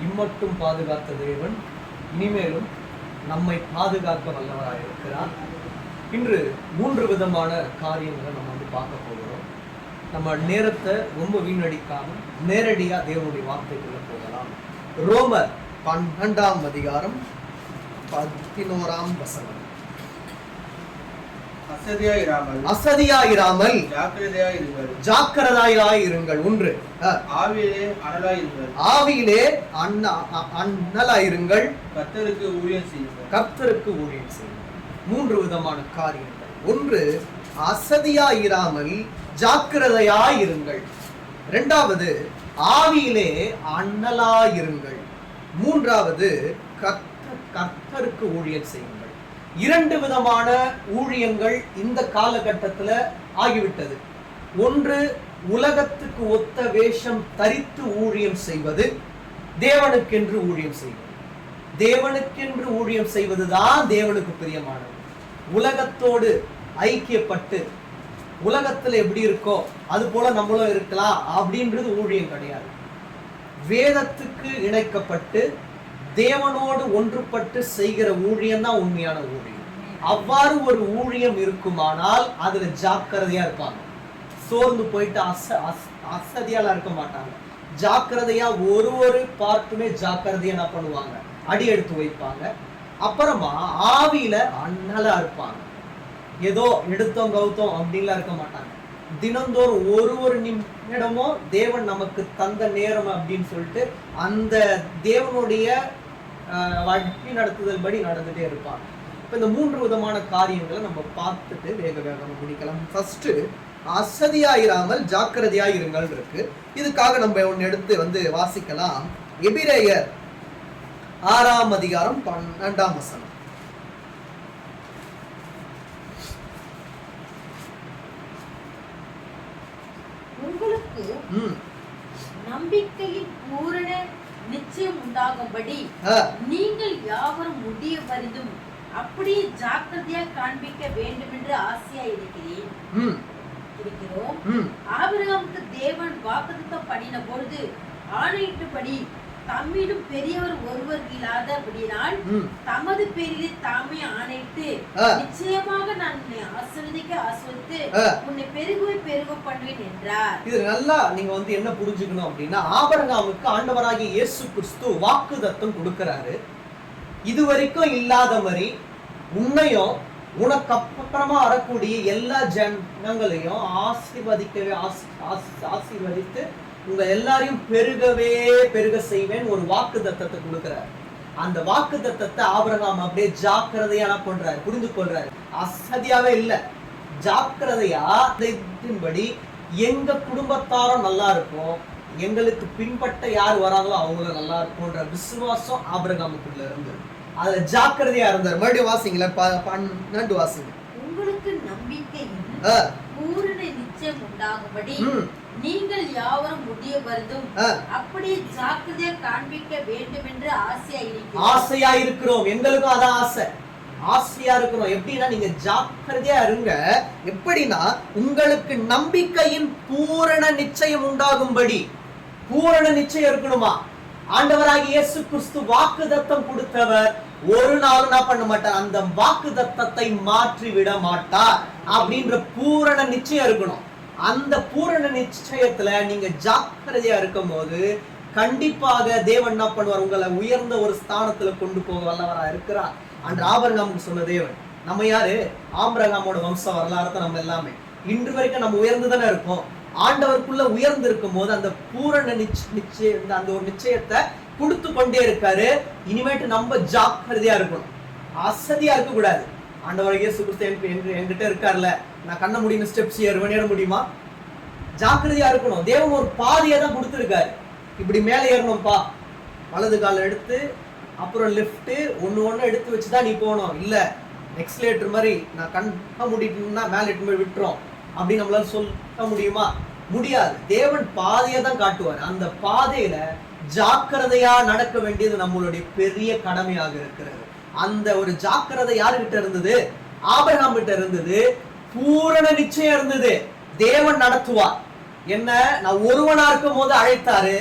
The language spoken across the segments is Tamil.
இம்மட்டும் பாதுகாத்த தேவன் இனிமேலும் நம்மை பாதுகாக்க வல்லவராயிருக்கிறார். இன்று 3 விதமான காரியங்களை நம்ம பார்க்க போகிறோம். நம்ம நேரத்தை ரொம்ப வீணடிக்காம நேரடியா தேவனுடைய வார்த்தைக்குள்ள போகலாம். ரோமர் 12ஆம் அதிகாரம் 11ஆம் வசனம். அசதியாயிராமல் ஜாக்கிரதையாயிருங்கள். 1. ஆவியிலே அண்ணலாயிருங்கள், கர்த்தருக்கு ஊழியம் செய்யுங்கள். 3 விதமான காரியங்கள். 1, அசதியாயிராமல் ஜாக்கிரதையாயிருங்கள். 2வது, ஆவியிலே அண்ணலாயிருங்கள். 3வது, கர்த்தருக்கு ஊழியம் செய்யுங்கள். 2 விதமான ஊழியங்கள் இந்த காலகட்டத்தில் ஆகிவிட்டது. 1, உலகத்துக்கு ஒத்த வேஷம் தரித்து ஊழியம் செய்வது, தேவனுக்கென்று ஊழியம் செய்வது. தேவனுக்கென்று ஊழியம் செய்வதுதான் தேவனுக்கு பிரியமானது. உலகத்தோடு ஐக்கியப்பட்டு உலகத்துல எப்படி இருக்கோ அது போல நம்மளும் இருக்கலாம் அப்படின்றது ஊழியம் கிடையாது. வேதத்துக்கு இணைக்கப்பட்டு தேவனோடு ஒன்றுபட்டு செய்கிற ஊழியம் தான் உண்மையான ஊழியம். அவ்வாறு ஒரு ஊழியம் இருக்குமானால் அதுல ஜாக்கிரதையா இருப்பாங்க. சோர்ந்து போயிட்டு அசதியால இருக்க மாட்டாங்க. ஜாக்கிரதையா ஒரு பார்ட்டுமே ஜாக்கிரதையா என்ன பண்ணுவாங்க, அடி எடுத்து வைப்பாங்க. அப்புறமா ஆவியில அண்ணலா இருப்பாங்க. ஏதோ எடுத்தோம் கவுத்தோம் அப்படின்லாம் இருக்க மாட்டாங்க. தினந்தோறும் ஒரு நிமிடமும் தேவன் நமக்கு தந்த நேரம் அப்படின்னு சொல்லிட்டு அந்த தேவனுடைய வழி நடத்துதல் படி நடந்துட்டே இருப்பாங்க. இப்ப இந்த 3 விதமான காரியங்களை நம்ம பார்த்துட்டு வேக வேகமா முடிக்கலாம். ஃபர்ஸ்ட், அசதியாயிராமல் ஜாக்கிரதையாயிருங்கள் இருக்கு. இதுக்காக நம்ம ஒன்னு எடுத்து வாசிக்கலாம். எபிரேயர் 6ஆம் அதிகாரம் 12ஆம் வசனம். உங்களுக்கு நம்பிக்கையின் பூரண நிச்சயம் உண்டாகும்படி நீங்கள் யாவரும் முடிய வருதும் அப்படியே ஜாக்கிரதையா காண்பிக்க வேண்டும் என்று ஆசையா இருக்கிறோம். ஆபிரகாமுக்கு தேவன் வாக்குத்தத்தம் பண்ணின பொழுது ஆணையிட்டபடி தம்மிலும் பெரியவர் ஒருவர் இல்லாதபடியால் தமது பேரிலே தாமே ஆணையிட்டு நிச்சயமாக நான் உன்னை ஆசீர்வதித்து உன்னை பெருக பண்ணுவேன் என்றார். இது நல்லா நீங்க என்ன புரிஞ்சுக்கணும் அப்படின்னா, ஆபிரகாமுக்கு ஆண்டவராகிய இயேசு கிறிஸ்து வாக்குத்தத்தம் கொடுக்கிறாரு. இதுவரைக்கும் இல்லாத மாதிரி உன்னையும் உனக்கு அப்புறமா வரக்கூடிய எல்லா ஜனங்களையும் ஆசீர்வதித்து உங்க எல்லாரையும் பெருக செய்வேன் ஒரு வாக்குத்தத்தத்தை கொடுக்கிறார். அந்த வாக்குத்தத்தத்தை ஆபிரகாம் அப்படியே ஜாக்கிரதையா பண்றாரு, புரிந்து கொள்றாரு. அசதியாவே இல்ல, ஜாக்கிரதையா படி எங்க குடும்பத்தாரும் நல்லா இருக்கும், எங்களுக்கு பின்பற்ற யார் வராங்களோ அவங்களும் நல்லா இருக்கும்ன்ற விசுவாசம் ஆபிரகாமுக்குள்ள இருந்தது. அதுல ஜாக்கிரதையா இருந்தார். மறுபடியும் வாசிங்களேன், 12 வாசிங்க. உங்களுக்கு நம்பிக்கையின் பூரண நிச்சயம் உண்டாகும்படி நீங்கள் யாவரும் முடிய வருதும் அப்படியே ஜாக்கிரதையா காண்பிக்க வேண்டும் என்று ஆசையா இருக்கிறோம். எங்களுக்கும் அதான் ஆசையா இருக்கிறோம். எப்படின்னா நீங்க ஜாக்கிரதையா இருங்க. எப்படின்னா உங்களுக்கு நம்பிக்கையின் பூரண நிச்சயம் உண்டாகும்படி. பூரண நிச்சயம் இருக்கணுமா? ஆண்டவராகிய இயேசு கிறிஸ்து வாக்குத்தத்தம் கொடுத்தவர் ஒரு நாள் என்ன பண்ண மாட்டார், அந்த வாக்குத்தத்தத்தை மாற்றி விட மாட்டார் அப்படின்ற பூரண நிச்சயம் இருக்கணும். அந்த பூரண நிச்சயத்துல நீங்க ஜாக்கிரதையா இருக்கும் போது கண்டிப்பாக தேவன் என்ன பண்ணுவார், உங்களை உயர்ந்த ஒரு ஸ்தானத்துல கொண்டு போக வல்லவரா இருக்கிறார். அன்று ஆபிரகாமுக்கு சொன்ன தேவன் நம்ம யாரு? ஆபிரகாமோட வம்ச வரலாறு நம்ம எல்லாமே இன்று வரைக்கும் நம்ம உயர்ந்துதானே இருக்கோம். ஆண்டவருக்குள்ள உயர்ந்து இருக்கும் போது அந்த பூரண நிச்சயம் அந்த ஒரு நிச்சயத்தை கொடுத்து கொண்டே இருக்காரு. இனிமேட்டு நம்ம ஜாக்கிரதையா இருக்கணும், அசதியா இருக்க கூடாது. ஆண்டவர் இயேசு கிறிஸ்து என்கிட்ட இருக்கார்ல, நான் கண்ண முடியும் ஸ்டெப்ஸ் ஏற முடியுமா? ஜாக்கிரதையா இருக்கணும். தேவன் ஒரு பாதையை தான் கொடுத்துருக்காரு. இப்படி மேலே ஏறணும்ப்பா, வலது கால எடுத்து அப்புறம் லெஃப்ட் ஒன்னு எடுத்து வச்சுதான் நீ போகணும். இல்ல எக்ஸ்லேட்டர் மாதிரி நான் கண்ண முடிட்டுனா மேலே எட்டு போய் விட்டுறோம் அப்படின்னு நம்மளால சொல்ல முடியுமா? முடியாது. தேவன் பாதையை தான் காட்டுவார். அந்த பாதையில ஜாக்கிரதையா நடக்க வேண்டியது நம்மளுடைய பெரிய கடமையாக இருக்கிறது. அந்த ஒரு ஜாக்கிரதை யாருகிட்ட இருந்தது? ஆபிரகாம் கிட்ட இருந்தது. பூரண நிச்சயம் இருந்தது. தேவன் நடத்துவார். என்ன நான் ஒருவனா இருக்கும் போது அழைத்தாரு,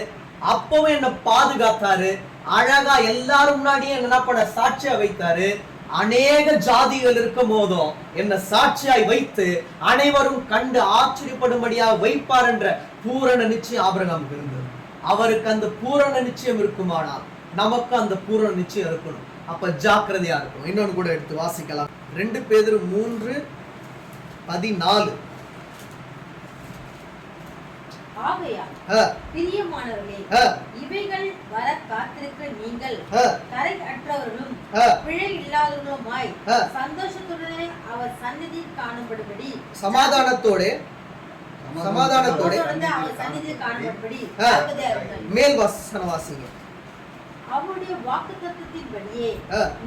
அப்பவும் என்ன பாதுகாத்தாரு, அழகா எல்லாரும் முன்னாடியே என்ன பண்ண சாட்சியா வைத்தாரு. அநேக ஜாதிகள் இருக்கும் போதும் என்ன சாட்சியாய் வைத்து அனைவரும் கண்டு ஆச்சரியப்படும்படியாக வைப்பார் என்ற பூரண நிச்சயம் ஆபிரகாமுக்கு இருந்தது. அவருக்கு அந்த பூரண நிச்சயம் இருக்குமானால் நமக்கு அந்த பூரண நிச்சயம் இருக்கணும். அப்ப ஜாக்கிரதையா இருக்கும். இன்னொன்னு கூட எடுத்து வாசிக்கலாம். 2 பேதுரு 3:14. ஆகையால் பிரியமானவர்களே, இவைகள் வர காத்திருக்கிற நீங்கள் கரை அற்றவர்களும் பிழை இல்லாதவர்களுமாய் சந்தோஷத்துடனே அவர் சந்நிதியில் காணப்படும்படி சமாதானத்தோட அவர் சந்நிதியில் காணப்படும்படி மேல் வசனம் வாசிங்க. அவருடைய வாக்குத்தத்தத்தின்படியே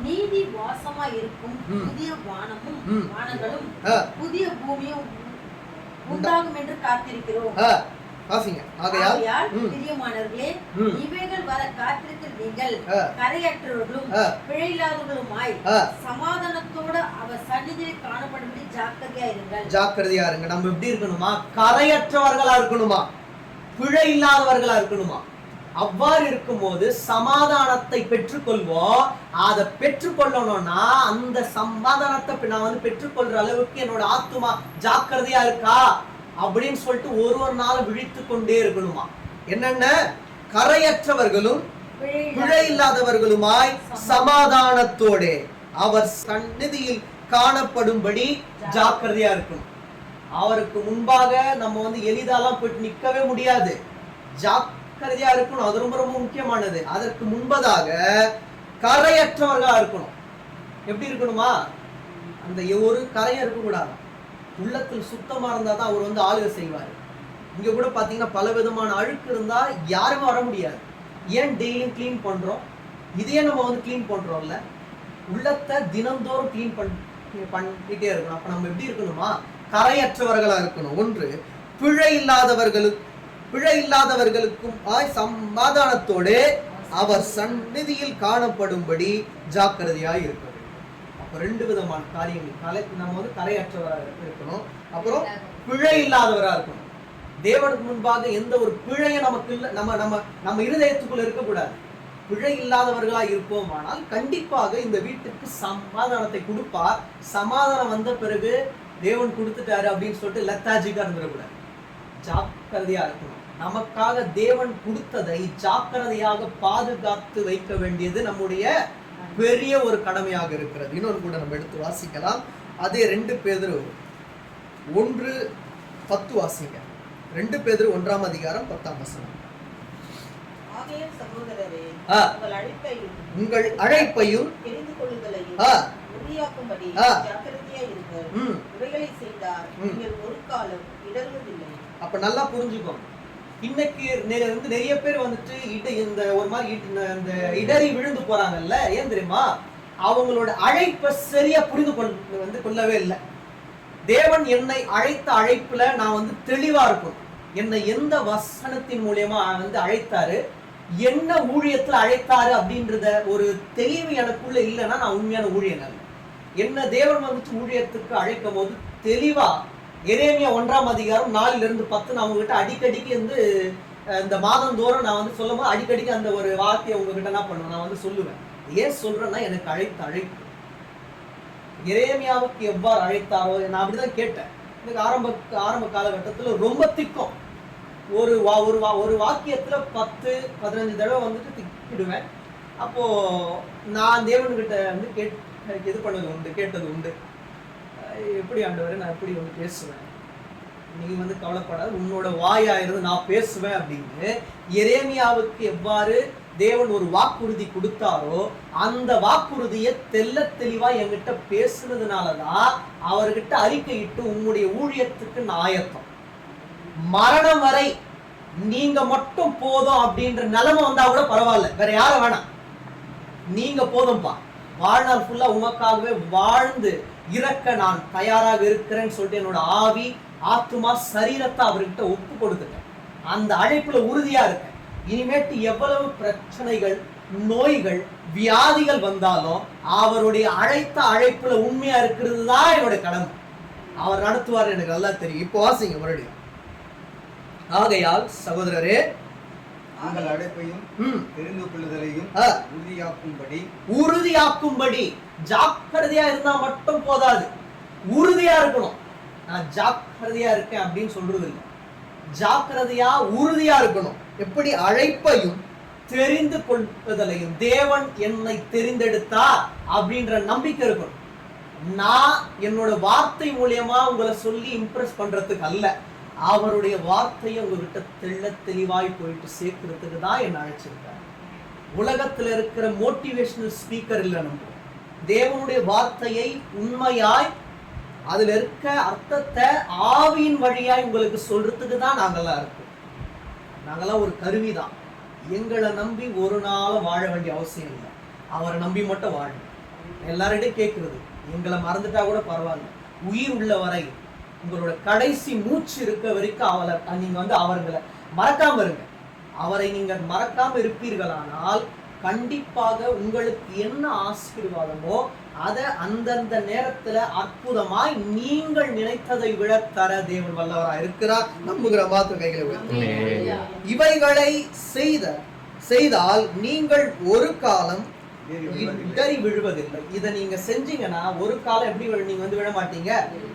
நீதி வாசமா இருக்கும் புதிய வானங்களும் புதிய பூமியும் உண்டாகும் என்று காத்திருக்கிறோம். ஆகையால் பிரியமானவர்களே, இவைகள் வர காத்திருக்கிற நீங்கள் கரையற்றவர்களும் பிழையில்லாதவர்களுமாய் சமாதானத்தோட அவர் சந்நிதியில் காணப்படும்படி ஜாக்கிரதையா இருங்கள். நம்ம எப்படி இருக்கணுமா? கரையற்றவர்களா இருக்கணுமா? பிழை இல்லாதவர்களா இருக்கணுமா? அவ்வாறு இருக்கும்போது சமாதானத்தை பெற்றுக்கொள்வோம். அதை பெற்றுக்கொள்ளணும்னா அந்த சமாதானத்தை நான் பெற்றுக்கொள்ற அளவுக்கு என்னோட ஆத்துமா ஜாக்கிரதையா இருக்கா அப்படின்னு சொல்லிட்டு ஒரு நாள் விழித்து கொண்டே இருக்கணுமா? என்னென்ன? கரையற்றவர்களும் பிழை இல்லாதவர்களுமாய் சமாதானத்தோட அவர் சந்நிதியில் காணப்படும்படி ஜாக்கிரதையா இருக்கணும். அவருக்கு முன்பாக நம்ம எளிதாலாம் போயிட்டு நிக்கவே முடியாது. ஜாக்கிரதையா இருக்கணும். அது ரொம்ப ரொம்ப முக்கியமானது. அதற்கு முன்பதாக கரையற்றவர்களா இருக்கணும். எப்படி இருக்கணுமா? அந்த ஒரு கரையும் இருக்கக்கூடாது. உள்ளத்தில் சுத்தமா இருந்தா தான் அவர் ஆளுகை செய்வார். இங்க கூட பாத்தீங்கன்னா பல விதமான அழுக்கு இருந்தா யாருமே வர முடியாது. ஏன் டெய்லியும் கிளீன் பண்றோம்? இதே நம்ம கிளீன் பண்றோம்ல, உள்ளத்தை தினந்தோறும் கிளீன் பண்ணிட்டே இருக்கணும். அப்ப நம்ம எப்படி இருக்கணுமா? கரையற்றவர்களா இருக்கணும். ஒன்று, பிழை இல்லாதவர்களுக்கும் சமாதானத்தோட அவர் சந்நிதியில் காணப்படும்படி ஜாக்கிரதையாய் இருக்க வேண்டும். அப்ப 2 விதமான காரியங்கள். நம்ம கரையற்றவராக இருக்கணும், அப்புறம் பிழை இல்லாதவராக இருக்கணும். தேவனுக்கு முன்பாக எந்த ஒரு பிழையும் நமக்கு இல்லை, நம்ம இருதயத்துக்குள்ள இருக்கக்கூடாது. பிழை இல்லாதவர்களா இருப்போமானால் கண்டிப்பாக இந்த வீட்டுக்கு சமாதானத்தை கொடுப்பார். சமாதானம் வந்த பிறகு தேவன் கொடுத்துட்டாரு அப்படின்னு சொல்லிட்டு லெத்தாஜிக்கா இருந்துடக்கூடாது. ஜாக்கிரதையா இருக்கணும். நமக்காக தேவன் கொடுத்ததை ஜாக்கிரதையாக பாதுகாத்து வைக்க வேண்டியது நம்முடைய பெரிய ஒரு கடமையாக இருக்கிறது. இன்னொன்று கூட நம்ம எடுத்து வாசிக்கலாம். அதே 2 பேதுரு 1:10 வாசிங்க. 2 பேதுரு 1ஆம் அதிகாரம் 10ஆம் வசனம். ஆகையால் சகோதரரே, உங்கள் அழைப்பையும் தெரிந்து கொள்ளுதலையும் உறுதியாக்கும்படி ஜாக்கிரதையா இருங்கள். இவைகளை செய்தால் நீங்கள் ஒரு காலம் இடறுவதில்லை. அப்ப நல்லா புரிஞ்சுக்கோங்க. இன்னைக்கு நிறைய பேர் இந்த ஒரு மாதிரி இந்த இடறி விழுந்து போறாங்கல்ல. ஏன் தெரியுமா? அவங்களோட அழைப்பை சரியா புரிந்து கொள்ளவே இல்லை. தேவன் என்னை அழைத்த அழைப்புல நான் தெளிவா இருக்கும். என்னை எந்த வசனத்தின் மூலியமா அழைத்தாரு, என்ன ஊழியத்துல அழைத்தாரு அப்படின்றத ஒரு தெளிவு எனக்குள்ள இல்லைன்னா நான் உண்மையான ஊழியன் அல்ல. என்ன தேவன் ஊழியத்துக்கு அழைக்கும் போது தெளிவா எரேமியா 1ஆம் அதிகாரம் 4-10 நான் உங்ககிட்ட அடிக்கடிக்கு இந்த மாதந்தோறும் நான் சொல்லும் போது அடிக்கடிக்கு அந்த ஒரு வார்த்தையை உங்ககிட்ட என்ன பண்ணுவேன், நான் சொல்லுவேன். ஏன் சொல்றேன்னா எனக்கு அழைத்த அழைப்பு. எரேமியாவுக்கு எவ்வாறு அழைத்தாரோ நான் அப்படிதான் கேட்டேன். எனக்கு ஆரம்ப காலகட்டத்துல ரொம்ப திக்கம். ஒரு வாக்கியத்துல 10-15 தடவை திக்கிடுவேன். அப்போ நான் தேவன்கிட்ட இது பண்ணது உண்டு, கேட்டது உண்டு. எப்படி ஆண்டவரே நான் எப்படி பேசுவேன், நீ கவலைப்படாது, உன்னோட வாயாயிருந்து நான் பேசுவேன் அப்படின்னு. எரேமியாவுக்கு எவ்வாறு தேவன் ஒரு வாக்குறுதி கொடுத்தாரோ அந்த வாக்குறுதியை தெளிவா என்கிட்ட பேசுனதுனாலதான் அவர்கிட்ட அறிக்கையிட்டு உங்களுடைய ஊழியத்துக்கு நான் ஆயத்தம், மரணம் வரை நீங்க மட்டும் போதும் அப்படின்ற நிலைமை வந்தா கூட பரவாயில்ல, வேற யாரும் வேணாம், நீங்க போதும்பா, வாழ்நாள் ஃபுல்லா உமக்காகவே வாழ்ந்து இறக்க நான் தயாராக இருக்கிறேன்னு சொல்லிட்டு என்னோட ஆவி ஆத்துமா சரீரத்தை அவர்கிட்ட ஒப்பு கொடுத்துட்டேன். அந்த அழைப்புல உறுதியா இருக்கேன். இனிமேட்டு எவ்வளவு பிரச்சனைகள், நோய்கள், வியாதிகள் வந்தாலும் அவருடைய அழைத்த அழைப்புல உண்மையா இருக்கிறது தான் என்னோட கடமை. அவர் நடத்துவார், எனக்கு நல்லா தெரியும். இப்போ வாசிங்க மறுபடியும் ஆகையால் சகோதரரே, உங்கள் அழைப்பையும் தெரிந்து கொள்ளுதலையும் உறுதியாக்கும்படி ஜாக்கிரதையா இருந்தா மட்டும் போதாது, உறுதியா இருக்கணும். நான் ஜாக்கிரதையா இருக்கேன் அப்படின்னு சொல்றது இல்லை, ஜாக்கிரதையா உறுதியா இருக்கணும். எப்படி? அழைப்பையும் தெரிந்து கொள்வதிலையும். தேவன் என்னை தெரிந்தெடுத்தார் அப்படின்ற நம்பிக்கை இருக்கணும். நான் என்னோட வார்த்தை மூலியமா உங்களை சொல்லி இம்ப்ரெஸ் பண்றதுக்கு அல்ல, அவருடைய வார்த்தையை உங்ககிட்ட தெள்ள தெளிவாய் போயிட்டு சேர்க்கறதுக்கு தான் என்ன அழைச்சிருக்காரு. உலகத்துல இருக்கிற மோட்டிவேஷனல் ஸ்பீக்கர் இல்லை, நம்ம தேவனுடைய வார்த்தையை உண்மையாய் அதுல இருக்க அர்த்தத்தை ஆவியின் வழியாய் உங்களுக்கு சொல்றதுக்கு தான் நாங்கெல்லாம் இருக்கோம். நாங்கெல்லாம் ஒரு கருவிதான். எங்களை நம்பி ஒரு நாளும் வாழ வேண்டிய அவசியம் இல்லை, அவரை நம்பி மட்டும் வாழும். எல்லாரிடையும் கேட்கறது, எங்களை மறந்துட்டா கூட பரவாயில்ல, உயிர் உள்ள வரை உங்களோட கடைசி மூச்சு இருக்க வரைக்கும் நீங்க அவர்களை மறக்காம இருங்க. அவரை நீங்க மறக்காம இருப்பீர்களானால் கண்டிப்பாக உங்களுக்கு என்ன ஆசீர்வாதமோ அதை அந்தந்த நேரத்துல அற்புதமாய் நீங்கள் நினைத்ததை விட தர தேவன் வல்லவராய் இருக்கிறார். நம்புகிற மாத்திர கைகளை உயர்த்துங்க. இவைகளை செய்தால் நீங்கள் ஒரு காலம் இடறி விழுவதில்லை. இதை நீங்க செஞ்சீங்கன்னா ஒரு காலம் எப்படி நீங்க விழ மாட்டீங்க,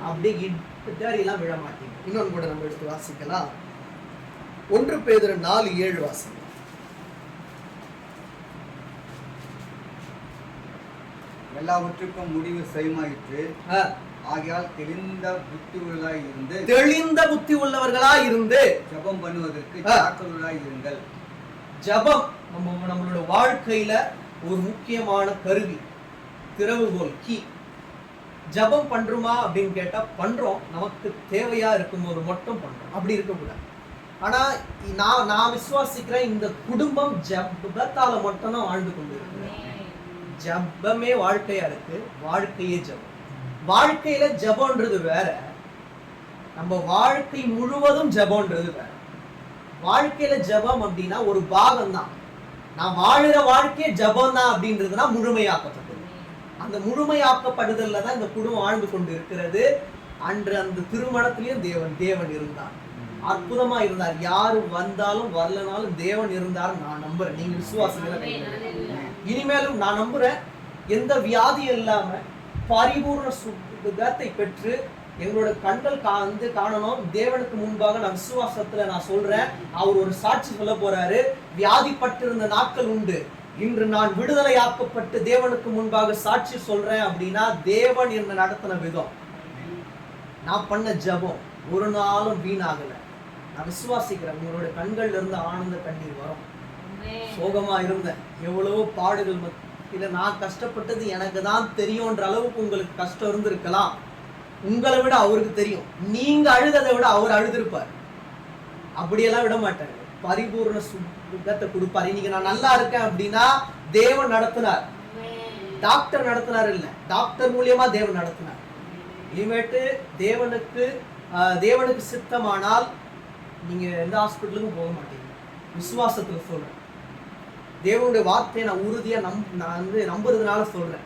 அப்படி இடறி எல்லாம் விழ மாட்டீங்க. இன்னொன்று கூட நம்ம எடுத்து வாசிக்கலாம். 1 பேதுரு 4:7 வாசிக்கலாம். எல்லாவற்றுக்கும் முடிவு செய்மாயிற்று, ஆகையால் தெளிந்த புத்தி உள்ளவர்களாய் இருந்து ஜெபம் பண்ணுவதற்கு ஜாக்கிரதையாய் இருங்கள். ஜெபம் நம்மளோட வாழ்க்கையில ஒரு முக்கியமான கருவி, திறவுகோல், கீ. ஜெபம் பண்றோமா அப்படின்னு கேட்டா பண்றோம், நமக்கு தேவையா இருக்கும்போது மட்டும் பண்றோம், அப்படி இருக்கக்கூடாது. ஆனா நான் விசுவாசிக்கிறேன், இந்த குடும்பம் ஜெபத்தால மட்டும்தான் வாழ்ந்து கொண்டு இருக்கு. ஜெபமே வாழ்க்கையா இருக்கு, வாழ்க்கையே ஜெபம். வாழ்க்கையில ஜெபம்ன்றது வேற, நம்ம வாழ்க்கை முழுவதும் ஜெபம்ன்றது வேற. வாழ்க்கையில ஜெபம் அப்படின்னா ஒரு பாகம் தான். நான் வாழுற வாழ்க்கையே ஜெபம் தான் அப்படின்றதுனா முழுமையாக்கப்பட்டது. அந்த முழுமையாக்கப்படுதல்ல தான் இந்த குடும்பம் வாழ்ந்து கொண்டு இருக்கிறது. அன்று அந்த திருமணத்திலேயும் தேவன் இருந்தார், அற்புதமா இருந்தார். யாரு வந்தாலும் வரலனாலும் தேவன் இருந்தார். நான் நம்புறேன், நீங்க விசுவாசிக்கிற. இனிமேலும் நான் நம்புறேன், எந்த வியாதி இல்லாம பரிபூர்ண சுகத்தை பெற்று எங்களோட கண்கள் காணணும். தேவனுக்கு முன்பாக நான் விசுவாசத்துல நான் சொல்றேன், அவர் ஒரு சாட்சி சொல்ல போறாரு. வியாதிப்பட்டிருந்த நாட்கள் உண்டு, இன்று நான் விடுதலை ஆக்கப்பட்டு தேவனுக்கு முன்பாக சாட்சி சொல்றேன் அப்படின்னா தேவன் என்ன நடத்தின விதம், நான் பண்ண ஜெபம் ஒரு நாளும் வீணாகல. நான் விசுவாசிக்கிறேன், உங்களோட கண்கள்ல இருந்து ஆனந்த கண்ணீர் வரும். சோகமா இருந்தேன், எவ்வளவோ பாடுகள் மத்தியில நான் கஷ்டப்பட்டது எனக்கு தான் தெரியும்ன்ற அளவுக்கு உங்களுக்கு கஷ்டம் இருந்திருக்கலாம். உங்களை விட அவருக்கு தெரியும். நீங்க அழுததை விட அவர் அழுதிருப்பார். அப்படியெல்லாம் விட மாட்டாரு, பரிபூர்ண சுகத்தை கொடுப்பாரு. இன்னைக்கு நான் நல்லா இருக்கேன் அப்படின்னா தேவன் நடத்தினார், டாக்டர் நடத்தினார் இல்ல, டாக்டர் மூலியமா தேவன் நடத்தினார். இனிமேட்டு தேவனுக்கு சித்தமானால் நீங்க எந்த ஹாஸ்பிட்டலுக்கும் போக மாட்டீங்க. விசுவாசத்துல சொல்றேன், தேவனுடைய வார்த்தையை நான் உறுதியா நான் நம்புறதுனால சொல்றேன்.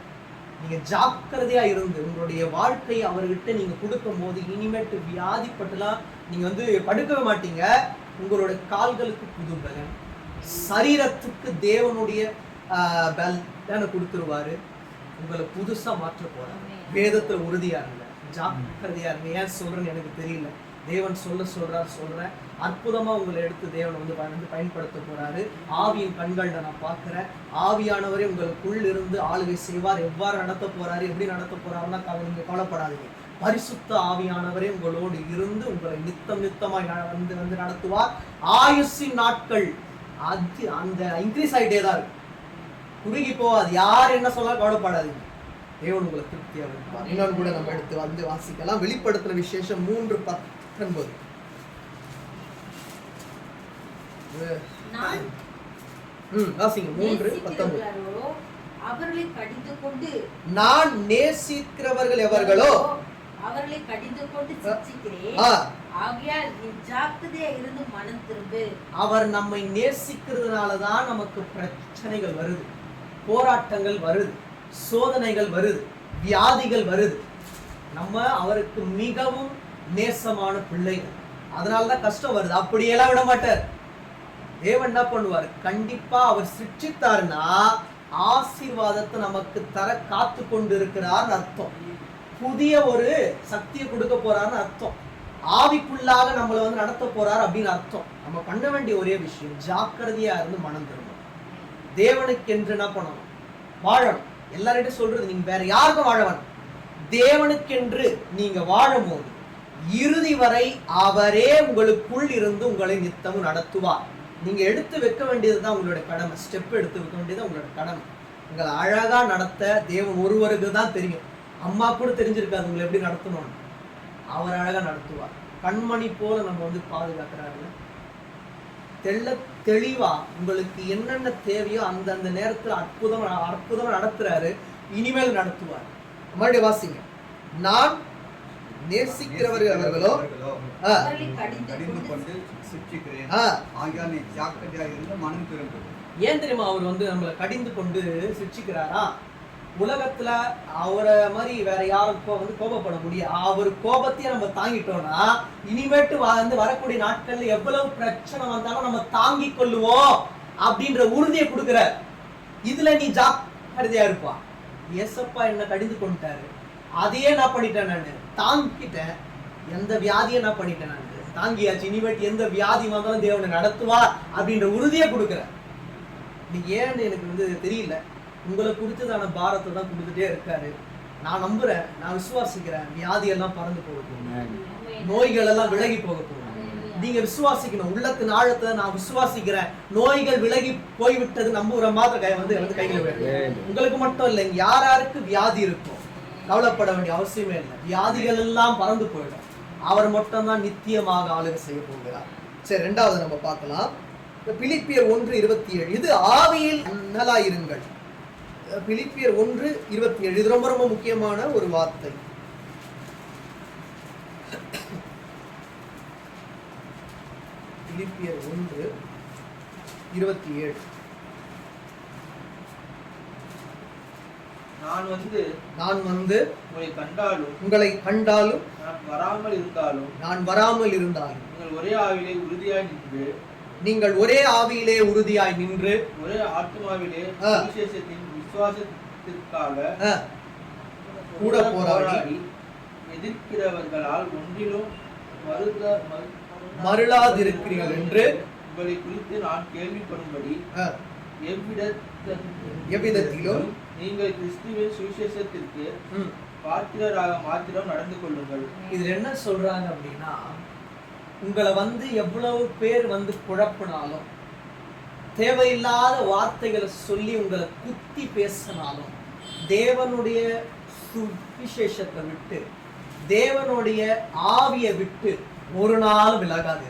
நீங்க ஜாக்கிரதையா இருந்து உங்களுடைய வாழ்க்கையை அவர்கிட்ட நீங்க கொடுக்கும் போது இனிமேட்டு வியாதிப்பட்டுலாம் நீங்க படுக்கவே மாட்டீங்க. உங்களோட கால்களுக்கு புது பலன், சரீரத்துக்கு தேவனுடைய பலனை கொடுத்துருவாரு. உங்களை புதுசா மாற்ற போறாரு. வேதத்துல உறுதியா இருங்க, ஜாக்கிரதையா இருங்க. ஏன் சொல்றேன்னு எனக்கு தெரியல, தேவன் சொல்றேன். அற்புதமா உங்களை எடுத்து தேவன் பயன்படுத்த போறாரு. ஆவியின் கண்கள்ல நான் பார்க்கிறேன், ஆவியானவரே உங்களுக்குள் இருந்து ஆளுகை செய்வார். எவ்வாறு நடத்த போறாரு, எப்படி நடத்த போறாருன்னா நீங்க கவலைப்படாதீங்க. பரிசுத்த ஆவியானவரே உங்களோடு இருந்து உங்களை நித்தமாய் நடத்துவார். ஆயுசின் நாட்கள் அந்த இன்க்ரீஸ் ஆகிட்டே தான் இருக்கு, குறுகி போவாது. யார் என்ன சொல்ல கவலைப்படாதீங்க, தேவன் உங்களை திருப்தியாக இருப்பார். இன்னொன்று கூட நம்ம எடுத்து வாசிக்கலாம். வெளிப்படுத்துற விசேஷம் 3:19. அவர்களை கடிந்து கொண்டு நான் நேசிக்கிறவர்கள் எவர்களோ அவர்களை கடிந்து கொண்டு சிட்சிக்கிறேன். ஆகையால் நீ ஜாக்கிரதையா இருந்து மனம் திரும்பு. அவர் நம்மை நேசிக்கிறதுனாலதான் நமக்கு பிரச்சனைகள் வருது, போராட்டங்கள் வருது, சோதனைகள் வருது, வியாதிகள் வருது. நம்ம அவருக்கு மிகவும் நேசமான பிள்ளைகள். அதனாலதான் கஷ்டம் வருது. அப்படியெல்லாம் விட மாட்டார். தேவன் என்ன பண்ணுவார்? கண்டிப்பா அவர் சிருஷ்டித்தாருன்னா ஆசீர்வாதத்தை நமக்கு தர காத்து கொண்டு இருக்கிறார்னு அர்த்தம். புதிய ஒரு சக்தியை கொடுக்க போறாருன்னு அர்த்தம். ஆவிக்குள்ளாக நம்மளை வந்து நடத்த போறார் அப்படின்னு அர்த்தம். நம்ம பண்ண வேண்டிய ஒரே விஷயம் ஜாக்கிரதையா இருந்து மனம் திரும்பணும். தேவனுக்கு என்று என்ன பண்ணணும்? வாழணும். எல்லார்கிட்டையும் சொல்றது, நீங்க வேற யாருக்கும் வாழ வேணும். தேவனுக்கென்று நீங்க வாழும் போது இறுதி வரை அவரே உங்களுக்குள் இருந்து உங்களை நித்தமும் நடத்துவார். நீங்க எடுத்து வைக்க வேண்டியதுதான் உங்களுடைய கடமை. ஸ்டெப் எடுத்து வைக்க வேண்டியது உங்களோட கடமை. உங்களை அழகா நடத்த தேவன் ஒருவருக்கு தான் தெரியும். அம்மா கூட தெரிஞ்சிருக்காது உங்களை எப்படி நடத்தணும்னு. அவர் அழகா நடத்துவார். கண்மணி போல நம்ம வந்து பாதுகாக்கிறாரு. தெளிவா உங்களுக்கு என்னென்ன தேவையோ அந்தந்த நேரத்தில் அற்புதமா நடத்துறாரு. இனிமேல் நடத்துவார். மறுபடியும் வாசிங்க. நான் நேசிக்கிறவர்களோ ஏன் தெரியுமா அவர் வந்து நம்மளை கடிந்து கொண்டு சிரிச்சுக்கிறாரா? உலகத்துல அவரை மாதிரி வேற யாரும் வந்து கோபப்பட முடியாது. அவர் கோபத்தையே நம்ம தாங்கிட்டோம்னா இனிமேட்டு வந்து வரக்கூடிய நாட்கள்ல எவ்வளவு பிரச்சனை வந்தாலும் நம்ம தாங்கிக் கொள்ளுவோம் அப்படின்ற உறுதியை கொடுக்கிற. இதுல நீ ஜாக்கிரதையா இருப்பா. ஏசப்பா என்ன கடிந்து கொண்டுட்டாரு, அதையே நான் பண்ணிட்டேன். நான் தாங்கிட்டேன். எந்த வியாதியை நான் பண்ணிட்டேன், நான் தாங்கியாச்சு. இனிமேட்டு எந்த வியாதி வந்தாலும் தேவனை நடத்துவா அப்படின்ற உறுதியை கொடுக்குற. நீ ஏன்னு எனக்கு வந்து தெரியல. உங்களை குறித்ததான பாரத்தை தான் கொடுத்துட்டே இருக்காரு. நான் நம்புறேன், நான் விசுவாசிக்கிறேன். வியாதி எல்லாம் பறந்து போக போகுது, நோய்கள் எல்லாம் விலகி போக போகுது. நீங்க விசுவாசிக்கணும். உள்ளத்தின் ஆழத்தை நான் விசுவாசிக்கிறேன். நோய்கள் விலகி போய்விட்டது நம்புகிற மாதிரி வந்து கையில் உங்களுக்கு மட்டும் இல்லை, யாருக்கு வியாதி இருக்கும் கவலைப்பட வேண்டிய அவசியமே இல்லை. வியாதிகள் எல்லாம் பறந்து போயிடும். அவர் மட்டும் தான் நித்தியமாக ஆளுகை செய்ய போகிறார். சரி, ரெண்டாவது நம்ம பார்க்கலாம். பிலிப்பியர் 1:27. இது ஆவியில் நலாயிருங்கள். பிலிப்பியர் 1:27. இது ரொம்ப ரொம்ப முக்கியமான ஒரு வார்த்தை. பிலிப்பியர் 1:27. நான் வந்து உங்களை கண்டாலும் நான் வராமல் இருந்தாலும் நீங்கள் ஒரே ஆவியிலே உறுதியாய் நின்று ஒரே ஆத்மாவிலே சுவிசேஷத்தின் விசுவாசத்திற்காக கூட போராடி எதிர்க்கிறவர்களால் ஒன்றிலும் மருளாதிருக்கிறீர்கள் என்று உங்களை குறித்து நான் கேள்விப்படும்படி எவ்விதத்திலும் நீங்கள் கிறிஸ்துவின் சுவிசேஷத்திற்கு பாத்திரராக மாத்திரம் நடந்து கொள்ளுங்கள். இது என்ன சொல்றாங்க அப்படின்னா, உங்களை வந்து எவ்வளவு பேர் வந்து குழப்பினாலும், தேவையில்லாத வார்த்தைகளை சொல்லி உங்களை குத்தி பேசினாலும், தேவனுடைய சுவிசேஷத்தை விட்டு, தேவனுடைய ஆவியை விட்டு ஒரு நாள் விலகாது.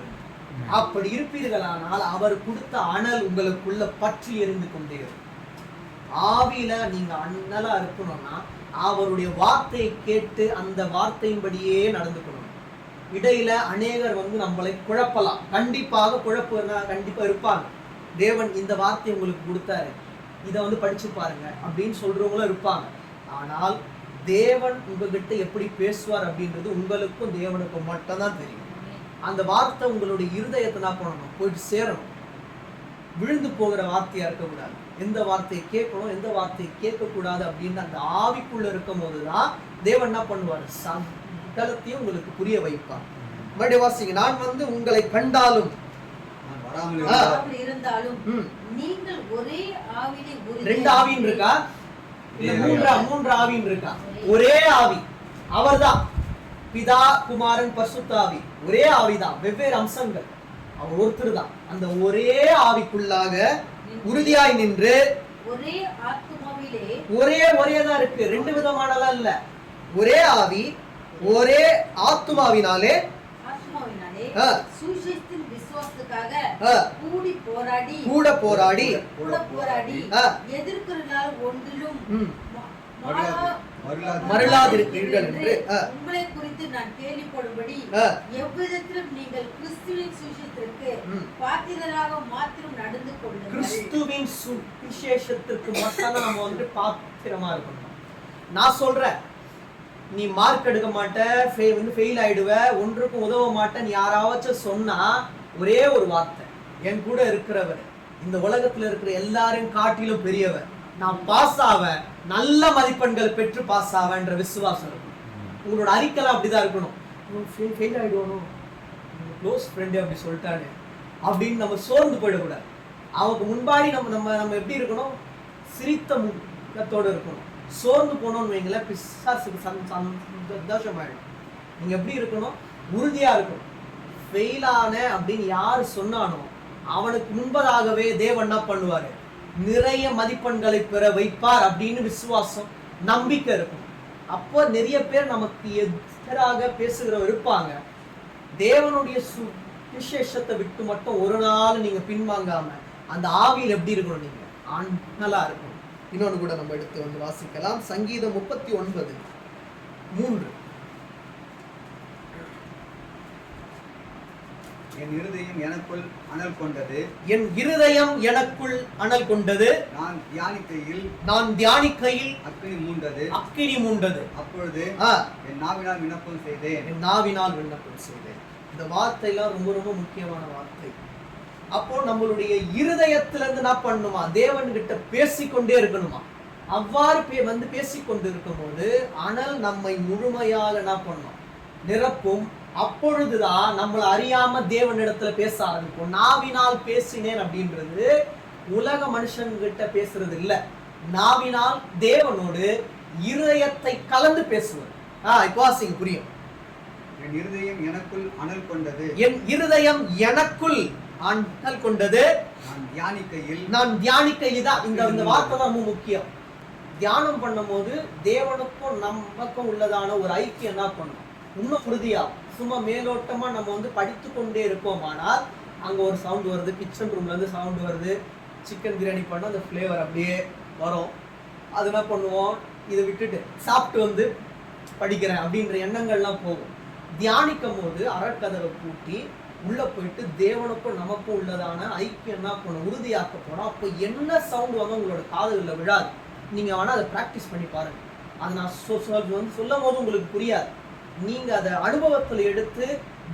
அப்படி இருப்பீர்களானால் அவர் கொடுத்த அனல் உங்களுக்குள்ள பற்றி எரிந்து கொண்டே இருக்கும். ஆவியில நீங்க அண்ணலா இருக்கணும்னா அவருடைய வார்த்தையை கேட்டு அந்த வார்த்தையின்படியே நடந்துக்கணும். இடையில அநேகர் வந்து நம்மளை குழப்பலாம். கண்டிப்பாக கண்டிப்பா இருப்பாங்க. தேவன் இந்த வார்த்தையை உங்களுக்கு கொடுத்தாரு, இதை வந்து படிச்சு பாருங்க அப்படின்னு சொல்றவங்களும் இருப்பாங்க. ஆனால் தேவன் உங்ககிட்ட எப்படி பேசுவார் அப்படின்றது உங்களுக்கும் தேவனுக்கும் மட்டும்தான் தெரியும். அந்த வார்த்தை உங்களுடைய இருதயத்தை என்ன பண்ணணும்? போயிட்டு சேரணும். விழுந்து போகிற வார்த்தையா இருக்கக்கூடாது. எந்த வார்த்தையை கேட்கணும், எந்த வார்த்தையை கேட்கக்கூடாது அப்படின்னு அந்த ஆவிக்குள்ள இருக்கும் போதுதான் தேவன் என்ன பண்ணுவார்? சகலத்தையும் உங்களுக்கு புரிய வைப்பார். மறுபடியும் வாசிங்க. நான் வந்து உங்களை கண்டாலும் இருந்தாலும் நீங்கள் ஒரே ஆவியிலே ரெண்டு ஆவின் இருக்கா? இல்ல மூன்று ஆவின் இருக்கா? ஒரே ஆவி. அவர்தான் பிதா, குமாரன், பரிசுத்த ஆவி. ஒரே ஆவிதான், வெவ்வேறு அம்சங்கள். அவர் ஒருத்தர் தான். அந்த ஒரே ஆவிக்குள்ளாக உறுதியாய் நின்று ஒரே ஆத்மாவிலே ஒரேதான் இருக்கு. ரெண்டு விதமானலாம் இல்ல. ஒரே ஆவி, ஒரே ஆத்மாவினாலே சுவிசேஷத்தின் விசுவாசத்துக்காக கூட போராடி எதிர்க்கிறதால் ஒன்றிலும் மருளாதிருக்கிறீர்கள் என்று உங்களை குறித்து நான் கேள்விப்படும்படி எவ்விதத்திலும் நீங்கள் கிறிஸ்துவின் சுவிசேஷத்திற்கு பாத்திரராக மாத்திரம் நடந்து கொள்ளுங்கள். கிறிஸ்துவின் சுவிசேஷத்திற்கு மட்டும் நம்ம வந்து பாத்திரமா இருக்கணும். நான் சொல்றேன், நீ மார்க் எடுக்க மாட்ட, ஃபெயில் ஆயிடுவ, ஒன்றுக்கும் உதவ மாட்டேன்னு யாராச்சும் சொன்னா ஒரே ஒரு வார்த்தை, என் கூட இருக்கிறவர் இந்த உலகத்துல இருக்கிற எல்லாரையும் காட்டிலும் பெரியவர், நான் பாஸ் ஆவேன், நல்ல மதிப்பெண்கள் பெற்று பாஸ் ஆவேன்ற விசுவாசம் இருக்கும். உங்களோட அறிக்கைலாம் அப்படிதான் இருக்கணும். ஃபெயில் ஆயிடுவானோ, க்ளோஸ் ஃப்ரெண்டு அப்படி சொல்லிட்டானே அப்படின்னு நம்ம சோர்ந்து போயிடக்கூடாது. அவனுக்கு முன்பாடி நம்ம எப்படி இருக்கணும்? சிரித்த முகத்தோடு இருக்கணும். சோர்ந்து போனோம்னு வைங்களேன், பிசாசுக்கு சந்தோஷமாயிடும். நீங்க எப்படி இருக்கணும்? உறுதியா இருக்கணும். ஃபெயிலான அப்படின்னு யாரு சொன்னானோ அவனுக்கு முன்பதாகவே தேவன் என்ன பண்ணுவாரு? நிறைய மதிப்பெண்களை பெற வைப்பார் அப்படின்னு விசுவாசம், நம்பிக்கை இருக்கும். அப்போ நிறைய பேர் நமக்கு எதிராக பேசுகிறவர் இருப்பாங்க. தேவனுடைய சுவிசேஷத்தை விட்டு மட்டும் ஒரு நாள் நீங்க பின்வாங்காம அந்த ஆவியில் எப்படி இருக்கணும்? நீங்க ஆண்களா இருக்கணும். இன்னொன்று கூட நம்ம எடுத்து வந்து வாசிக்கலாம். சங்கீதம் 39:3. என் இருதயம் எனக்குள் அனல் கொண்டது, என் இருதயம் எனக்குள் அனல் கொண்டது, நான் தியானிக்கையில் அக்கினி மூண்டது. அப்பொழுது என் நாவினால் விண்ணப்பம் செய்தேன். இந்த வார்த்தைலாம் ரொம்ப ரொம்ப முக்கியமான வார்த்தை. அப்போ நம்மளுடைய இருதயத்திலிருந்து என்ன பண்ணுமா? தேவன் கிட்ட பேசிக்கொண்டே இருக்கணுமா? அவ்வாறு வந்து பேசிக்கொண்டு இருக்கும் போது அனல் நம்மை முழுமையாக என்ன பண்ணும்? நிரப்பும். அப்பொழுதுதான் நம்மளை அறியாம தேவனிடத்துல பேச ஆரம்பிக்கும். நாவினால் பேசினேன் அப்படின்றது உலக மனுஷன்கிட்ட பேசுறது இல்ல, நாவினால் தேவனோடு இருதயத்தை கலந்து பேசுவது. இப்போ வாசிங்க, புரியும். என் இருதயம் எனக்குள் அனல் கொண்டது, என் இருதயம் எனக்குள் அனல் கொண்டது, நான் தியானிக்கையில் தான். இந்த வார்த்தை தான் ரொம்ப முக்கியம். தியானம் பண்ணும் போது தேவனுக்கும் நமக்கும் உள்ளதான ஒரு ஐக்கியம் என்ன பண்ணும்? இன்னும் உறுதியாகும். சும்மா மேலோட்டமா நம்ம வந்து படித்து கொண்டே இருப்போம். ஆனால் அங்க ஒரு சவுண்ட் வருது, கிச்சன் ரூம்ல இருந்து சவுண்ட் வருது, சிக்கன் பிரியாணி பண்ண அந்த ஃப்ளேவர் அப்படியே வரும். அது என்ன பண்ணுவோம்? இதை விட்டுட்டு சாப்பிட்டு வந்து படிக்கிறேன் அப்படின்ற எண்ணங்கள்லாம் போகும். தியானிக்கும் போது அறக்கதவை பூட்டி உள்ள போயிட்டு தேவனுக்கும் நமக்கும் உள்ளதான ஐக்கியம் என்ன பண்ணும்? உறுதியாக்க போனோம். அப்போ என்ன சவுண்ட் வந்து உங்களோட காதுகளில் விழாது. நீங்க வேணா அதை ப்ராக்டிஸ் பண்ணி பாருங்க. அதை நான் வந்து சொல்லும் போது உங்களுக்கு புரியாது. நீங்க அதை அனுபவத்தில் எடுத்து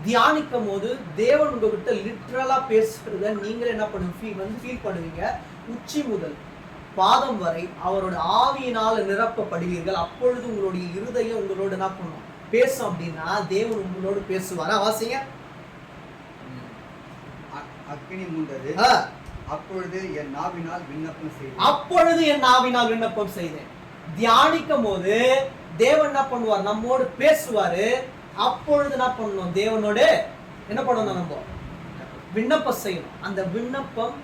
தியானிக்கும் போது தேவன் உங்ககிட்ட லிட்ரலா பேசுறத நீங்களே என்ன பண்ணுவீங்க? ஃபீல் பண்ணுவீங்க. உச்சி முதல் பாதம் வரை அவரோட ஆவியினால் நிரப்பப்படுவீர்கள். அப்பொழுது உங்களுடைய இருதயம் உங்களோட என்ன பண்ணும்? பேசும். அப்படின்னா தேவன் உங்களோடு பேசுவாரா? வாசிங்க. அக்கினி மூண்டது, அப்பொழுது என் நாவினால் விண்ணப்பம் செய்தேன். தியானிக்கும் போது தேவன் என்ன பண்ணுவார்? நம்மோடு பேசுவாரு. அப்பொழுது என்ன பண்ணணும்? தேவனோடு என்ன பண்ணணும்? நம்ம விண்ணப்பம் செய்யணும். அந்த விண்ணப்பம்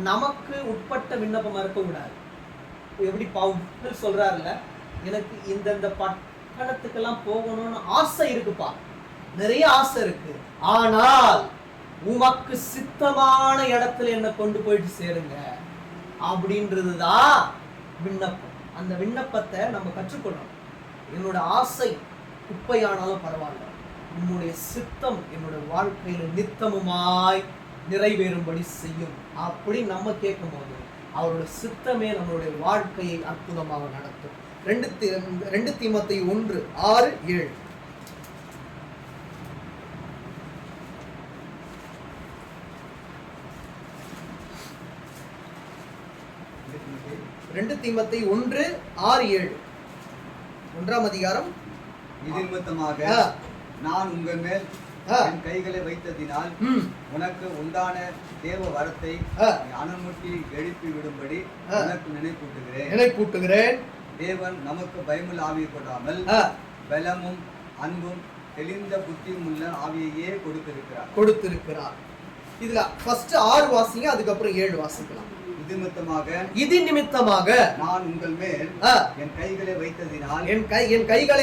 நமக்கு உட்பட்ட விண்ணப்பமா இருக்க கூடாது. எப்படி பவுல் சொல்றாருல்ல, எனக்கு இந்த பட்டணத்துக்கெல்லாம் போகணும்னு ஆசை இருக்குப்பா, நிறைய ஆசை இருக்கு, ஆனால் உமக்கு சித்தமான இடத்துல என்ன கொண்டு போயிட்டு சேருங்க அப்படின்றதுதான் விண்ணப்பம். அந்த விண்ணப்பத்தை நம்ம கற்றுக்கொள்ளணும். என்னோட ஆசை குப்பையானாலும் பரவாயில்ல, உன்னுடைய சித்தம் என்னோட வாழ்க்கையில நித்தமுமாய் நிறைவேறும்படி செய்யும் அப்படி நம்ம கேட்கும் போது அவரோட சித்தமே நம்மளுடைய வாழ்க்கையை அற்புதமாக நடத்தும். 2 தீமோத்தேயு 1:6-7. 2 தீமோத்தேயு 1:6-7 1ஆம் அதிகாரம். இது நிமித்தமாக நான் உங்கள் மேல் என் கைகளை வைத்ததினால் உனக்கு உண்டான தேவ வரத்தை அனல்மூட்டி எழுப்பி விடும்படி உனக்கு நினைப்பூட்டுகிறேன். தேவன் நமக்கு பயமுள்ள ஆவியை கொடாமல் பலமும் அன்பும் தெளிந்த புத்தியும் உள்ள ஆவியையே கொடுத்திருக்கிறார். இதுல ஃபர்ஸ்ட் 6 வாசிங்க, அதுக்கப்புறம் 7 வாசிக்கலாம். இது நிமித்தமாக நான் உங்கள் மேல் என் கைகளை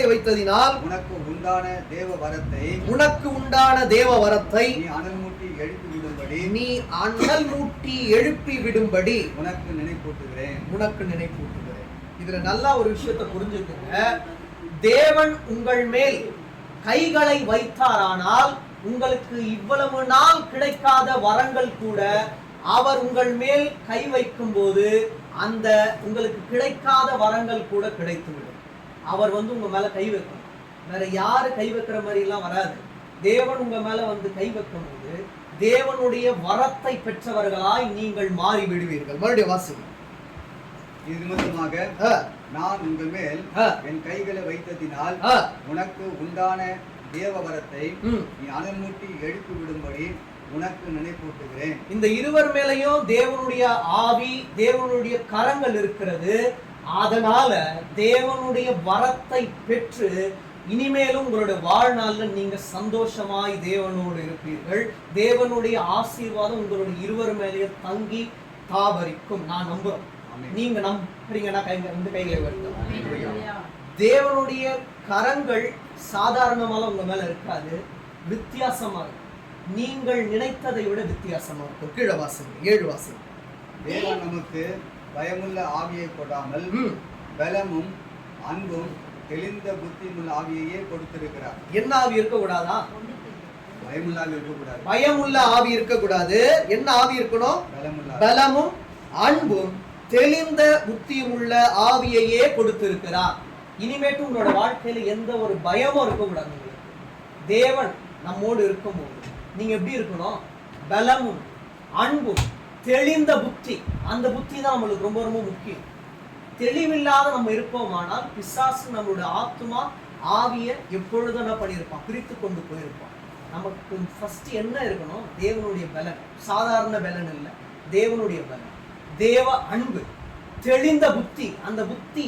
வைத்ததினால் உனக்கு உண்டான தேவ வரத்தை நீ அனல் மூட்டி எழுப்பி விடும்படி உனக்கு நினைப்பூட்டுகிறேன். இதுல நல்லா ஒரு விஷயத்தை புரிஞ்சுக்கங்க. தேவன் உங்கள் மேல் கைகளை வைத்தாரானால் உங்களுக்கு இவ்வளவு நாள் கிடைக்காத வரங்கள் கூட அவர் உங்கள் மேல் கை வைக்கும் போது அந்த உங்களுக்கு கிடைக்காத வரங்கள் கூட கிடைத்துவிடும். அவர் வந்து உங்க மேல கை வைக்கணும். வேற யாரு கை வைக்கிற மாதிரி எல்லாம் வராது. தேவன் உங்க மேல வந்து கை வைக்கும் போது தேவனுடைய வரத்தை பெற்றவர்களாய் நீங்கள் மாறி விடுவீர்கள். மறுபடியும் வாசிங்க. இது நிமித்தமாக நான் உங்கள் மேல் என் கைகளை வைத்ததினால் உனக்கு உண்டான தேவ வரத்தை நீ அனல் மூட்டி எழுப்பி விடும்படி உனக்கு நினைப்பூட்டுகிறேன். இந்த இருவர் மேலையும் தேவனுடைய ஆவி, தேவனுடைய கரங்கள் இருக்கிறது. அதனால தேவனுடைய வரத்தை பெற்று இனிமேலும் உங்களுடைய வாழ்நாள்ல நீங்க சந்தோஷமாய் தேவனோடு இருப்பீர்கள். தேவனுடைய ஆசீர்வாதம் உங்களுடைய இருவர் மேலேயும் தங்கி தாபரிக்கும். நான் நம்புறேன். நீங்க நம்புறீங்கன்னா கைகளை வருத்தம். தேவனுடைய கரங்கள் சாதாரணமாக உங்க மேல இருக்காது, வித்தியாசமா இருக்கும். நீங்கள் நினைத்ததை விட வித்தியாசமா இருக்கும். கீழே வாசகம் 7 வாசகம். தேவன் நமக்கு பயமுள்ள ஆவியை கொடாமல் பலமும் அன்பும் தெளிந்த புத்தியுள்ள ஆவியையே கொடுத்திருக்கிறார். என்ன ஆவி இருக்க கூடாதா? பயமுள்ள ஆவி இருக்கக்கூடாது. பயமுள்ள ஆவி இருக்கக்கூடாது. என்ன ஆவி இருக்கணும்? பலமும் அன்பும் தெளிந்த புத்தியும் உள்ள ஆவியையே கொடுத்திருக்கிறார். இனிமேட்டு உங்களோட வாழ்க்கையில எந்த ஒரு பயமும் இருக்கக்கூடாது. உங்களுக்கு தேவன் நம்மோடு இருக்கும்போது நீங்க எப்படி இருக்கணும்? பலமும் அன்பும் தெளிந்த புத்தி. அந்த புத்தி தான் நம்மளுக்கு ரொம்ப ரொம்ப முக்கியம். தெளிவில்லாத நம்ம இருப்போமானால் பிசாசு நம்மளுடைய ஆத்மா ஆவியை எப்பொழுதும் என்ன பண்ணியிருப்பான்? பிரித்து கொண்டு போயிருப்பான். நமக்கு ஃபர்ஸ்ட் என்ன இருக்கணும்? தேவனுடைய பலன். சாதாரண பலன் இல்லை, தேவனுடைய பலன், தேவ அன்பு, தெளிந்த புத்தி. அந்த புத்தி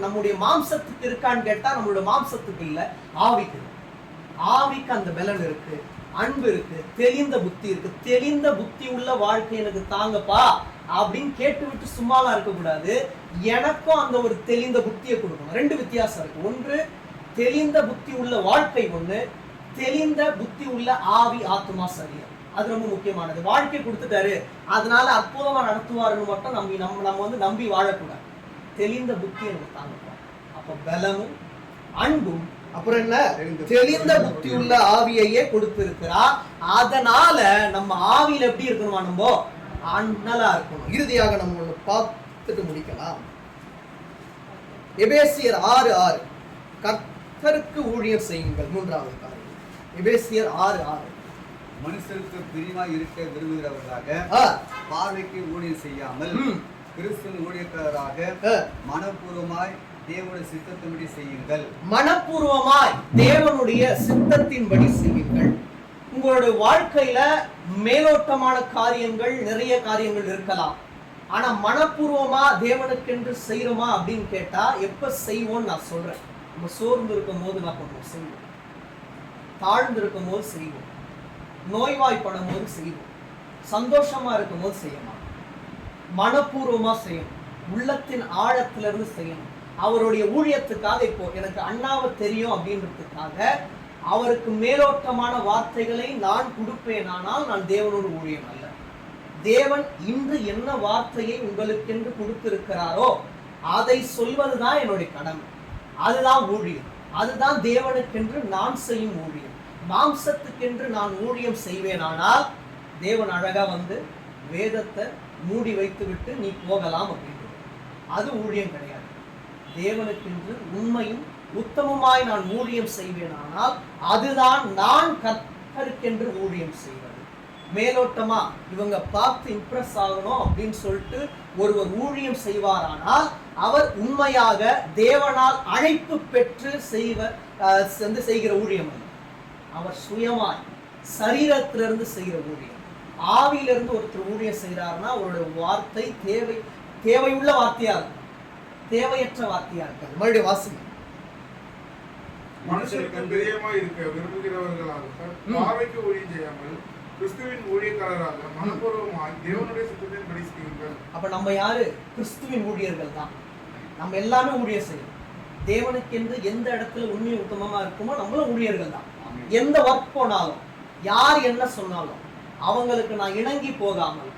நம்முடைய மாம்சத்துக்கு இருக்கான்னு கேட்டா நம்மளுடைய மாம்சத்துக்கு இல்லை, ஆவிக்கு. ஆவிக்கு அந்த பலன் இருக்கு, அன்பு இருக்கு, தெளிந்த புத்தி இருக்கு. தெளிந்த புத்தி உள்ள வாழ்க்கை எனக்கு தாங்கப்பா அப்படின்னு கேட்டு விட்டு சும்மாலாம் இருக்கக்கூடாது. எனக்கும் அந்த ஒரு தெளிந்த புத்தியை கொடுக்கணும். 2 வித்தியாசம் இருக்கு. ஒன்று தெளிந்த புத்தி உள்ள வாழ்க்கை, ஒண்ணு தெளிந்த புத்தி உள்ள ஆவி, ஆத்மா, சரீரம். அது ரொம்ப முக்கியமானது. வாழ்க்கை கொடுத்துட்டாரு அதனால அற்புதமா நடத்துவாருன்னு மட்டும் நம்ம வந்து நம்பி வாழக்கூடாது. தெளிந்த புத்தி எனக்கு தாங்கப்பா. அப்ப பலமும் அன்பும் அப்புறம் என்ன? தெளிந்த புத்தி உள்ள ஆவியையே கொடுத்திருக்கிறார். அதனால நம்ம ஆவியில எப்படி இருக்கணுமா? நம்ம அண்ணலா இருக்கணும். இறுதியாக நம்ம ஒண்ணு பார்த்துட்டு முடிக்கலாம். எபேசியர் 6:6 கர்த்தருக்கு ஊழியம் செய்யுங்கள். 3வது காரியம் எபேசியர் 6:6. மனுஷருக்கு பிரியமாய் இருக்க விரும்புகிறவர்களாக பார்வைக்கு ஊழியம் செய்யாமல் கிறிஸ்துவின் ஊழியக்காரராக மனப்பூர்வமாய் தேவனுடைய சித்தத்தின்படி செய்யுங்கள். மனப்பூர்வமாய் தேவனுடைய சித்தத்தின்படி செய்யுங்கள். உங்களுடைய வாழ்க்கையில மேலோட்டமான காரியங்கள், நிறைய காரியங்கள் இருக்கலாம். ஆனா மனப்பூர்வமா தேவனுக்கென்று செய்யறோமா அப்படின்னு கேட்டா எப்ப செய்வோம்னு நான் சொல்றேன். நம்ம சோர்ந்து இருக்கும் போது நான் பண்ணுவோம், செய்வோம். தாழ்ந்து இருக்கும் போது செய்வோம், நோய்வாய்ப்படும் போது செய்வோம், சந்தோஷமா இருக்கும் போது செய்யணும். மனப்பூர்வமா செய்யணும், உள்ளத்தின் ஆழத்திலிருந்து செய்யணும். அவருடைய ஊழியத்துக்காக இப்போ எனக்கு அண்ணாவை தெரியும் அப்படின்றதுக்காக அவருக்கு மேலோட்டமான வார்த்தைகளை நான் கொடுப்பேனானால் நான் தேவனோடு ஊழியம் அல்ல. தேவன் இன்று என்ன வார்த்தையை உங்களுக்கென்று கொடுத்திருக்கிறாரோ அதை சொல்வதுதான் என்னுடைய கடமை. அதுதான் ஊழியம். அதுதான் தேவனுக்கென்று நான் செய்யும் ஊழியம். மாம்சத்துக்கென்று நான் ஊழியம் செய்வேனானால் தேவன் அழகா வந்து வேதத்தை மூடி வைத்து விட்டு நீ போகலாம் அப்படின்றது. அது ஊழியம் கிடையாது. தேவனுக்கென்று உண்மையும் உத்தமமாய் நான் ஊழியம் செய்வேனானால் அதுதான் நான் கர்த்தருக்கென்று ஊழியம் செய்வது. மேலோட்டமா இவங்க பார்த்து இம்ப்ரெஸ் ஆகணும் அப்படின்னு சொல்லிட்டு ஒருவர் ஊழியம் செய்வாரானால் அவர் உண்மையாக தேவனால் அழைப்பு பெற்று செய்கிற ஊழியம் அல்ல. அவர் சுயமாய் சரீரத்திலிருந்து செய்கிற ஊழியம். ஆவியிலிருந்து ஒருத்தர் ஊழியம் செய்கிறாருன்னா அவருடைய வார்த்தை தேவையுள்ள வார்த்தையா இருக்கும், தேவையற்ற வார்த்தையா இருக்காது. மறுபடியும் வாசிங்க. மனுஷருக்கு பிரியமாய் இருக்க விரும்புகிறவர்களாக பார்வைக்கு ஊழியம் செய்யாமல் கிறிஸ்துவின் ஊழியக்காரராக மனப்பூர்வமாய் தேவனுடைய சித்தத்தின்படி செய்யுங்கள். அப்ப நம்ம யாரு? கிறிஸ்துவின் ஊழியர்கள் தான். நம்ம எல்லாமே ஊழியம் செய்யணும். தேவனுக்கென்று எந்த இடத்துல உண்மை உத்தமமா இருக்குமோ நம்மளும் ஊழியர்கள் தான். எந்த ஒர்க் போனாலும் யார் என்ன சொன்னாலும் அவங்களுக்கு நான் இணங்கி போகாமல்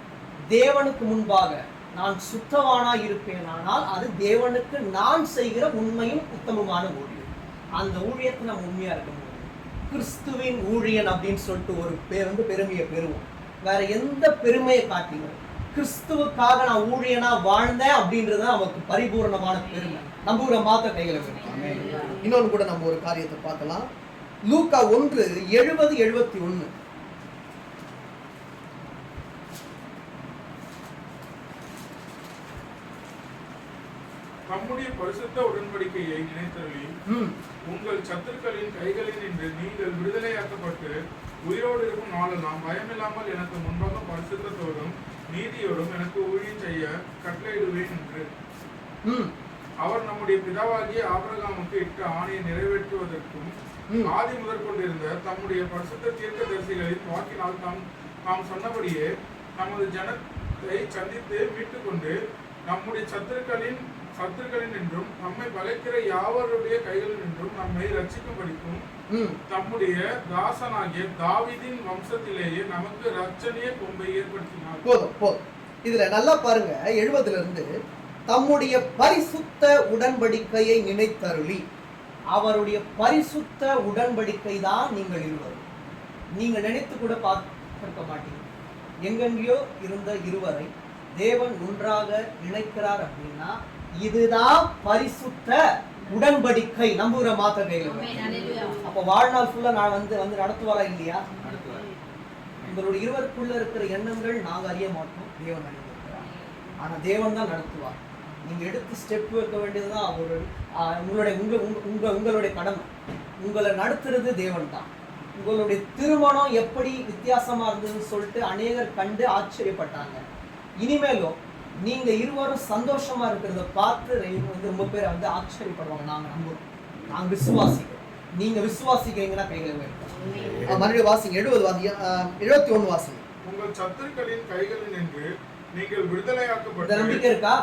தேவனுக்கு முன்பாக நான் சுத்தவானா இருப்பேனானால் அது தேவனுக்கு நான் செய்கிற உண்மையும் உத்தமமான ஊழியம். அந்த ஊழியத்தை நம்ம உண்மையா இருக்க முடியும். கிறிஸ்துவின் ஊழியன் அப்படின்னு சொல்லிட்டு ஒரு பேர் வந்து பெருமையை பெறுவோம். வேற எந்த பெருமையை காட்டிலும் கிறிஸ்துவுக்காக நான் ஊழியனா வாழ்ந்தேன் அப்படின்றது நமக்கு பரிபூர்ணமான பெருமை. நம்புகிற மாத்த கைகளை வைக்கணும். இன்னொன்னு கூட நம்ம ஒரு காரியத்தை பார்க்கலாம். லூக்கா 1:70-71. நம்முடைய பரிசுத்த உடன்படிக்கையை நினைத்தருளி உங்கள் சத்துருக்களின் கைகளில் நின்று நீங்கள் விடுதலையாக்கப்பட்டு உயிரோடு இருக்கும் நாளெல்லாம் பயமில்லாமல் எனக்கு முன்பாக பரிசுத்தத்தோடும் நீதியோடும் எனக்கு ஊழியம் செய்ய கட்டளையிடுவேன் என்று அவர் நம்முடைய பிதாவாகிய ஆபிரகாமுக்கு இட்ட ஆணையை நிறைவேற்றுவதற்கும் ஆதி முதற் கொண்டிருந்த தம்முடைய பரிசுத்த தீர்க்கதரிசிகளின் வாக்கினால் தாம் சொன்னபடியே நமது ஜனத்தை சந்தித்து மீட்டுக் கொண்டு நம்முடைய சத்துருக்களின் என்றும் நம்மை பகைக்கிற யாவருடைய கைகளில் என்றும் நம்மை ரட்சிக்கும்படிக்கும் தம்முடைய தாசனாகிய தாவீதின் வம்சத்திலேயே நமக்கு ரட்சணிய கொம்பை ஏற்படுத்தினார். போதும். இதுல நல்லா பாருங்க, 70 தம்முடைய பரிசுத்த உடன்படிக்கையை நினைத்தருளி. அவருடைய பரிசுத்த உடன்படிக்கை தான் நீங்கள் இருவரும். நீங்க நினைத்து கூட பார்க்க மாட்டீங்க. எங்கெங்கயோ இருந்த இருவரை தேவன் ஒன்றாக இணைக்கிறார் அப்படின்னா இதுதான் பரிசுத்த உடன்படிக்கை. நம்புகிற மாத்த கையில. அப்ப வாழ்நாள் ஃபுல்லா நான் வந்து நடத்துவாரா இல்லையா? உங்களுடைய இருவருக்குள்ள இருக்கிற எண்ணங்கள் நாங்க அறிய மாட்டோம், தேவன் அறிந்திருக்கிறார். ஆனா தேவன் தான் நடத்துவார். நீங்க எடுத்து ஸ்டெப் வைக்க வேண்டியதுதான் உங்களுடைய கடமை. உங்களை நடத்துறது தேவன் தான். உங்களுடைய திருமணம் எப்படி வித்தியாசமா இருந்ததுன்னு சொல்லிட்டு அநேகர் கண்டு ஆச்சரியப்பட்டாங்க. இனிமேலும் நீங்க இருவரும் சந்தோஷமா இருக்கிறத பார்த்து ரொம்ப பேர் வந்து ஆச்சரியப்படுவாங்க. நாங்க நம்புறோம், நாங்க விசுவாசிக்கிறோம். நீங்க விசுவாசிக்கிறீங்கன்னா கைகளை வைப்போம். மறுபடியும் வாசிங்க, 71 வாசிங்க. உங்கள் சத்துருக்களின் கைகளில் நின்று நீங்கள் விடுதலையாக்கப்பட்ட நம்பிக்கை இருக்கா?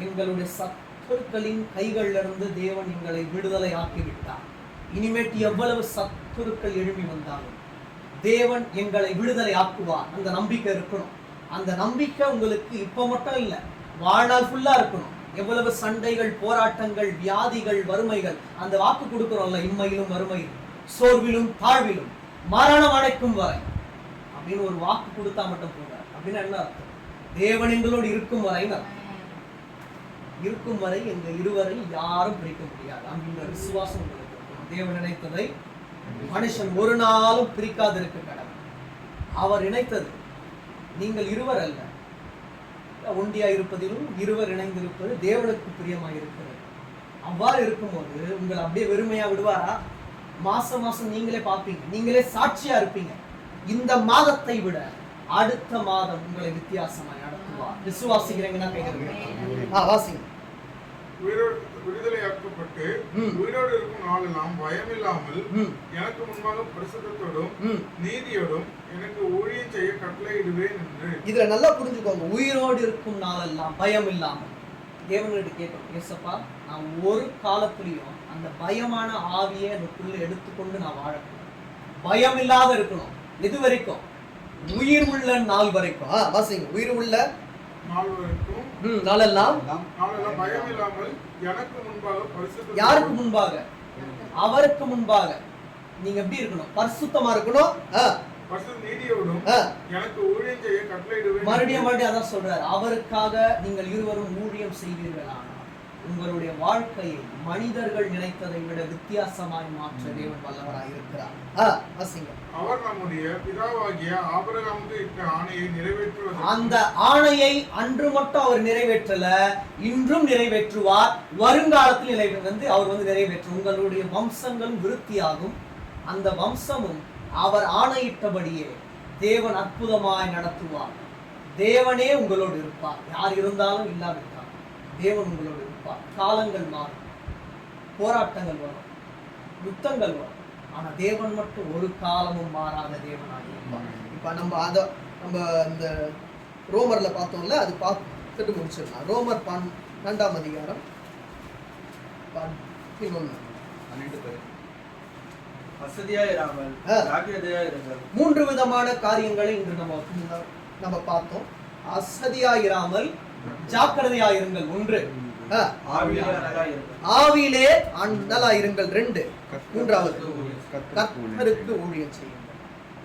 எங்களுடைய சத்துருக்களின் கைகள்ல இருந்து தேவன் எங்களை விடுதலை ஆக்கி விட்டார். இனிமேட்டு எவ்வளவு சத்துருக்கள் எழுப்பி வந்தாலும் தேவன் எங்களை விடுதலை ஆக்குவார். அந்த நம்பிக்கை இருக்கணும். அந்த நம்பிக்கை உங்களுக்கு இப்ப மட்டும் இல்ல, வாழ்நாள் ஃபுல்லா இருக்கணும். எவ்வளவு சண்டைகள், போராட்டங்கள், வியாதிகள், வறுமைகள், அந்த வாக்கு கொடுக்கிறோம்ல, இம்மையிலும் வறுமையிலும், சோர்விலும் தாழ்விலும், மரணம் அடைக்கும் வரை அப்படின்னு ஒரு வாக்கு கொடுத்தா மட்டும் போக. அப்படின்னு என்ன அர்த்தம்? தேவன் எங்களோடு இருக்கும் வரை எங்க இருவரை யாரும் பிரிக்க முடியாது அப்படின்ற விசுவாசம் உங்களுக்கு இருக்கும். தேவன் நினைத்ததை மனுஷன் ஒரு நாளும் பிரிக்காது இருக்க கடமை. அவர் இணைத்தது நீங்கள் இருவர் அல்ல, ஒண்டியா இருப்பதிலும் இருவர் இணைந்திருப்பது தேவனுக்கு பிரியமாக இருக்கிறது. அவ்வாறு இருக்கும்போது உங்களை அப்படியே வெறுமையா விடுவாரா? மாசம் நீங்களே பார்ப்பீங்க, நீங்களே சாட்சியா இருப்பீங்க. இந்த மாதத்தை விட அடுத்த மாதம் உங்களை வித்தியாசமாய் நடத்துவார். விசுவாசிக்கிறீங்கன்னா வாசிங்க. விடுதலையாக்கப்பட்டு உயிரோடு இருக்கும் நாளெல்லாம் பயமில்லாமல் எனக்கு முன்பாக பரிசுத்தத்தோடும் நீதியோடும் எனக்கு ஊழியம் செய்ய கட்டளையிடுவேன் என்று. இதுல நல்லா புரிஞ்சுக்கோங்க. உயிரோடு இருக்கும் நாளெல்லாம் பயம் இல்லாமல் தேவன்கிட்ட கேட்கணும், ஏசப்பா நான் ஒரு காலத்திலையும் அந்த பயமான ஆவியை எனக்குள்ள எடுத்துக்கொண்டு நான் வாழணும். பயம் இல்லாத இருக்கணும். எது வரைக்கும்? உயிர் உள்ள நாள் வரைக்கும். வாசிங்க. உயிர் உள்ள நாள் வரைக்கும் நாளெல்லாம் பயம் இல்லாமல் எனக்கு முன்பாக பரிசுத்த. யாருக்கு முன்பாக? அவருக்கு முன்பாக. நீங்க எப்படி இருக்கணும்? பரிசுத்தமா இருக்கணும். நீதியோடும் எனக்கு ஊழியம் செய்ய கட்டளையிடுவேன். மறுபடியும் அதான் சொல்றாரு. அவருக்காக நீங்கள் இருவரும் ஊழியம் செய்வீர்களானால் உங்களுடைய வாழ்க்கையை மனிதர்கள் நினைத்ததை விட வித்தியாசமாய் மாற்ற தேவன் வல்லவராய் இருக்கிறார். அவர் நம்முடைய பிதாவாகிய ஆபிரகாமுக்கு இட்ட ஆணையை நிறைவேற்றுவார். அந்த ஆணையை அன்று மட்டும் அவர் நிறைவேற்றல, இன்றும் நிறைவேற்றுவார். வருங்காலத்தில் அவர் நிறைவேற்று. உங்களுடைய வம்சங்களும் விருத்தியாகும். அந்த வம்சமும் அவர் ஆணையிட்டபடியே தேவன் அற்புதமாய் நடத்துவார். தேவனே உங்களோடு இருப்பார். யார் இருந்தாலும் இல்லாவிட்டார் தேவன் உங்களோடு இருப்பார். காலங்கள் மாறும், போராட்டங்கள் வரும், யுத்தங்கள் வரும். ஆனா தேவன் மட்டும் ஒரு காலமும் மாறாத தேவனாக இருப்பார். இப்ப நம்ம இந்த ரோமர்ல பார்த்தோம்ல, அது பார்த்துட்டு முடிச்சிடலாம். ரோமர் 12ஆம் அதிகாரம் 11. மூன்று விதமான காரியங்களை இன்று நம்ம பார்த்தோம். அசதியாயிராமல் ஜாக்கிரதையாயிருங்கள் 1, ஆவியிலே அனலாயிருங்கள் 2, 3வது கர்த்தருக்கு ஊழியம் செய்யுங்கள்.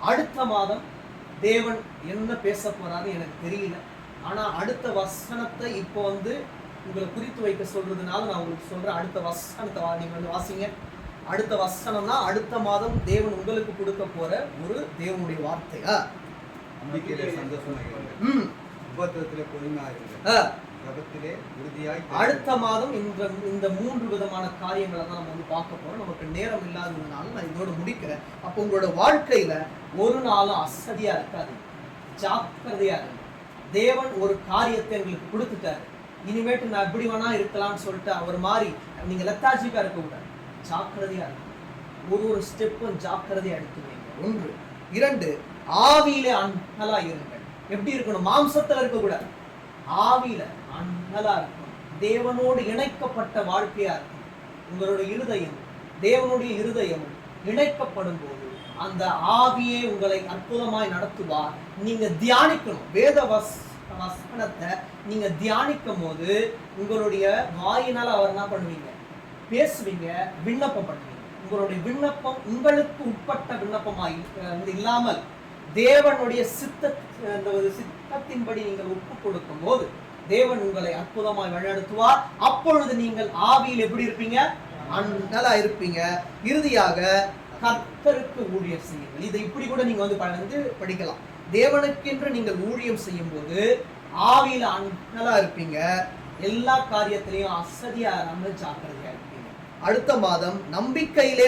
அடுத்த மாதம் தேவன் என்ன பேச போறாரு எனக்கு தெரியல. ஆனா அடுத்த வசனத்தை இப்போ வந்து உங்களை குறித்து வைக்க சொல்றதுனால நான் உங்களுக்கு சொல்றேன். அடுத்த வசனத்தை நீங்க வந்து வாசிங்க. அடுத்த வசனம்னா அடுத்த மாதம் தேவன் உங்களுக்கு கொடுக்க போற ஒரு தேவனுடைய வார்த்தை. நம்பிக்கையிலே சந்தோஷமாயிருங்கள், உபத்திரத்திலே பொறுமையாயிருங்கள், ஜெபத்திலே உறுதியாய். அடுத்த மாதம் இந்த 3 விதமான காரியங்களை தான் நம்ம வந்து பார்க்க போறோம். நமக்கு நேரம் இல்லாததுனால நான் இதோட முடிக்கிறேன். அப்போ உங்களோட வாழ்க்கையில ஒரு நாளும் அசதியா இருக்காது, ஜாக்கிரதையா இருக்கு. தேவன் ஒரு காரியத்தை எங்களுக்கு கொடுத்துட்டாரு, இனிமேட்டு நான் எப்படி வேணா இருக்கலாம்னு சொல்லிட்டு அவர் மாதிரி நீங்க லெத்தாஜிக்கா இருக்க கூடாது, ஜாக்கிரதையா இருக்கும். ஒரு ஸ்டெப்பும் ஜாக்கிரதையா எடுத்து வைங்க. 1. 2, ஆவியிலே அண்ணலா இருங்கள். எப்படி இருக்கணும்? மாம்சத்துல இருக்க கூடாது, ஆவியில அண்ணலா இருக்கணும். தேவனோடு இணைக்கப்பட்ட வாழ்க்கையா இருக்கும். உங்களுடைய இருதயம் தேவனுடைய இருதயம் இணைக்கப்படும் போது அந்த ஆவியே உங்களை அற்புதமாய் நடத்துவார். நீங்க தியானிக்கணும். வேத வசனத்தை நீங்க தியானிக்கும் போது உங்களுடைய வாயினால அவர் என்ன பண்ணுவீங்க? பேசுவீங்க, விண்ணப்பம் பண்ணுவீங்க. உங்களுடைய விண்ணப்பம் உங்களுக்கு உட்பட்ட விண்ணப்பமாய் இல்லாமல் தேவனுடைய சித்தத்தின்படி நீங்கள் ஒப்பு கொடுக்கும் போது தேவன் உங்களை அற்புதமாய் வழிநடத்துவார். அப்பொழுது நீங்கள் ஆவியில் எப்படி இருப்பீங்க? நல்லா இருப்பீங்க. இறுதியாக கர்த்தருக்கு ஊழியம் செய்யுங்கள். இதை இப்படி கூட நீங்க வந்து படிக்கலாம். தேவனுக்கென்று நீங்கள் ஊழியம் செய்யும் போது ஆவியில நல்லா இருப்பீங்க, எல்லா காரியத்திலையும் அசதியா இல்லாமல் ஜாக்கிரதையா இருப்பீங்க. அடுத்த மாதம் நம்பிக்கையிலே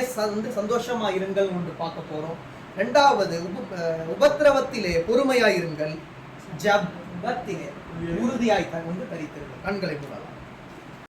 சந்தோஷமா இருங்கள் ஒன்று பார்க்க போறோம். 2வது உபத்திரவத்திலே பொறுமையாயிருங்கள், ஜெபத்திலே உறுதியாய் வந்து தரித்திருங்கள். கண்களை மூடலாம்.